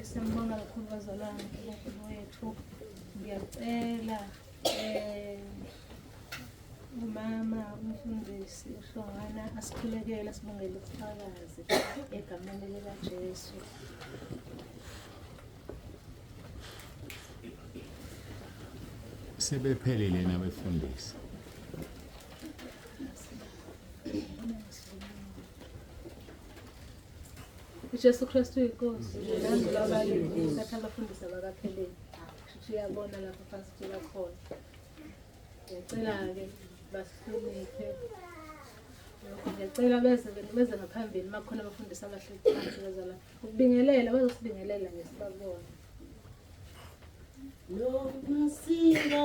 Siyambonga kakhulu bazalwane uNkulunkulu wethu. Ngiyacela umama umfundisi uHlongana asikhulekele sibongele ubufakazi egameni likaJesu. Sebephelele nabefundisi. uJesu Kristu inkosi nangu labalindi sathi abafundisi abakaphelele siyabona lapho fasitshela khona. Ngiyacela-ke basihloniphe, ngiyacela beze ngaphambili uma kukhona abafundisi abahleli phansi bezala ukubingelela bazosibingelela ngesibabona. Noma singa